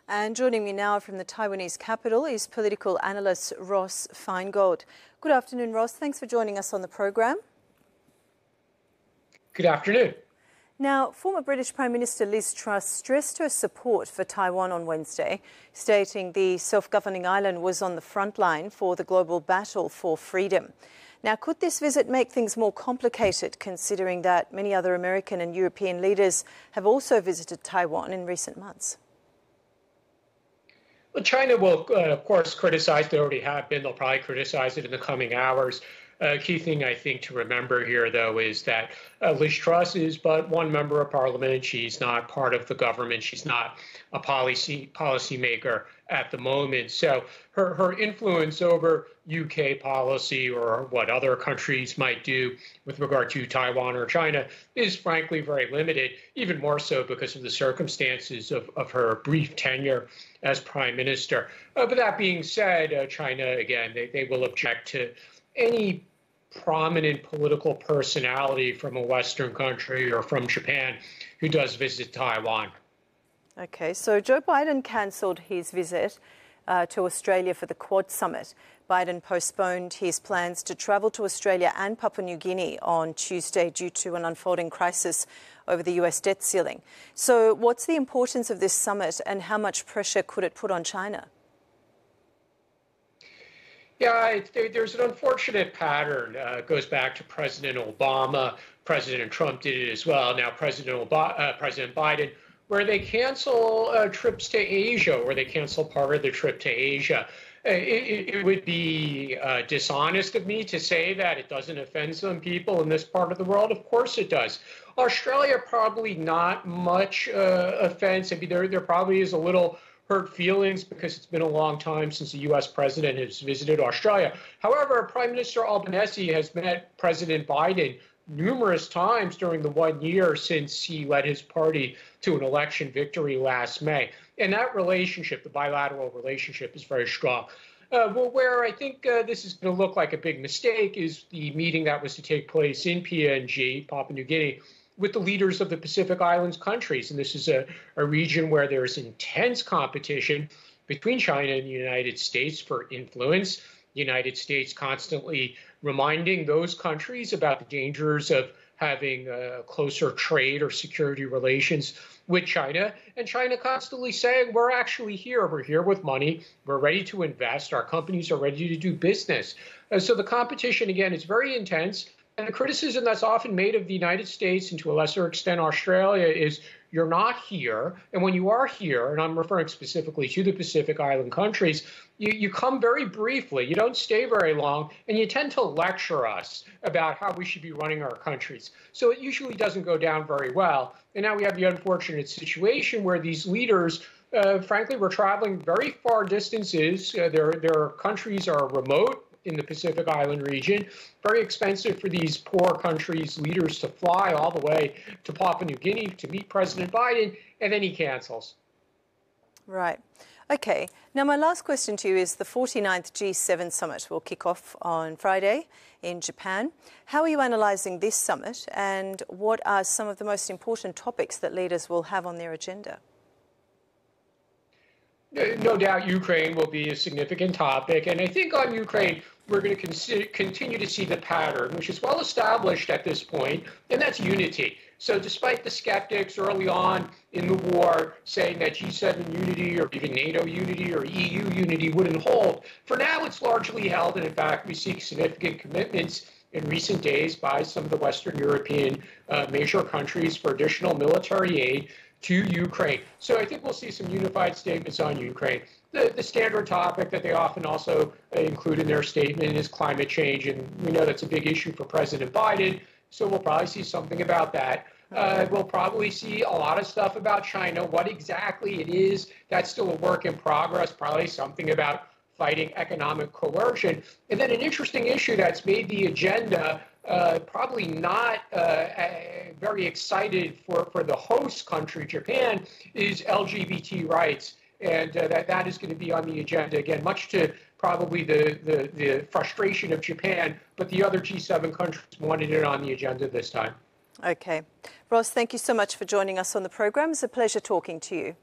And joining me now from the Taiwanese capital is political analyst Ross Feingold. Good afternoon, Ross. Thanks for joining us on the program. Good afternoon. Now, former British Prime Minister Liz Truss stressed her support for Taiwan on Wednesday, stating the self-governing island was on the front line for the global battle for freedom. Now, could this visit make things more complicated, considering that many other American and European leaders have also visited Taiwan in recent months? Well, China will, of course, criticize. They already have been. They'll probably criticize it in the coming hours. Key thing, I think, to remember here, though, is that Liz Truss is but one member of parliament. She's not part of the government. She's not a policymaker at the moment. So her influence over UK policy or what other countries might do with regard to Taiwan or China is, frankly, very limited, even more so because of the circumstances of her brief tenure as prime minister. But that being said, China, again, they will object to any prominent political personality from a Western country or from Japan who does visit Taiwan. OK, so Joe Biden cancelled his visit to Australia for the Quad Summit. Biden postponed his plans to travel to Australia and Papua New Guinea on Tuesday due to an unfolding crisis over the US debt ceiling. So what's the importance of this summit and how much pressure could it put on China? Yeah, there's an unfortunate pattern. It goes back to President Obama. President Trump did it as well. Now, President Biden, where they cancel trips to Asia, or they cancel part of the trip to Asia. It would be dishonest of me to say that it doesn't offend some people in this part of the world. Of course it does. Australia, probably not much offense. I mean, there probably is a little hurt feelings because it's been a long time since the U.S. president has visited Australia. However, Prime Minister Albanese has met President Biden numerous times during the 1 year since he led his party to an election victory last May. And that relationship, the bilateral relationship, is very strong. Well, where I think this is going to look like a big mistake is the meeting that was to take place in PNG, Papua New Guinea, with the leaders of the Pacific Islands countries. And this is a region where there's intense competition between China and the United States for influence. The United States constantly reminding those countries about the dangers of having closer trade or security relations with China, and China constantly saying, we're actually here. We're here with money. We're ready to invest. Our companies are ready to do business. So the competition, again, is very intense. And the criticism that's often made of the United States and to a lesser extent Australia is you're not here. And when you are here, and I'm referring specifically to the Pacific Island countries, you come very briefly. You don't stay very long. And you tend to lecture us about how we should be running our countries. So it usually doesn't go down very well. And now we have the unfortunate situation where these leaders, frankly, were traveling very far distances. Their countries are remote in the Pacific Island region. Very expensive for these poor countries' leaders to fly all the way to Papua New Guinea to meet President Biden, and then he cancels. Right. OK. Now, my last question to you is the 49th G7 summit will kick off on Friday in Japan. How are you analysing this summit, and what are some of the most important topics that leaders will have on their agenda? No doubt Ukraine will be a significant topic. And I think on Ukraine, we're going to continue to see the pattern, which is well established at this point, and that's unity. So despite the skeptics early on in the war saying that G7 unity or even NATO unity or EU unity wouldn't hold, for now it's largely held. And in fact, we see significant commitments in recent days by some of the Western European major countries for additional military aid to Ukraine. So I think we'll see some unified statements on Ukraine. The standard topic that they often also include in their statement is climate change, and we know that's a big issue for President Biden, so we'll probably see something about that. We'll probably see a lot of stuff about China. What exactly it is, that's still a work in progress, probably something about fighting economic coercion. And then an interesting issue that's made the agenda probably not very excited for the host country, Japan, is LGBT rights. And that is going to be on the agenda, again, much to probably the frustration of Japan, but the other G7 countries wanted it on the agenda this time. OK. Ross, thank you so much for joining us on the programme. It's a pleasure talking to you.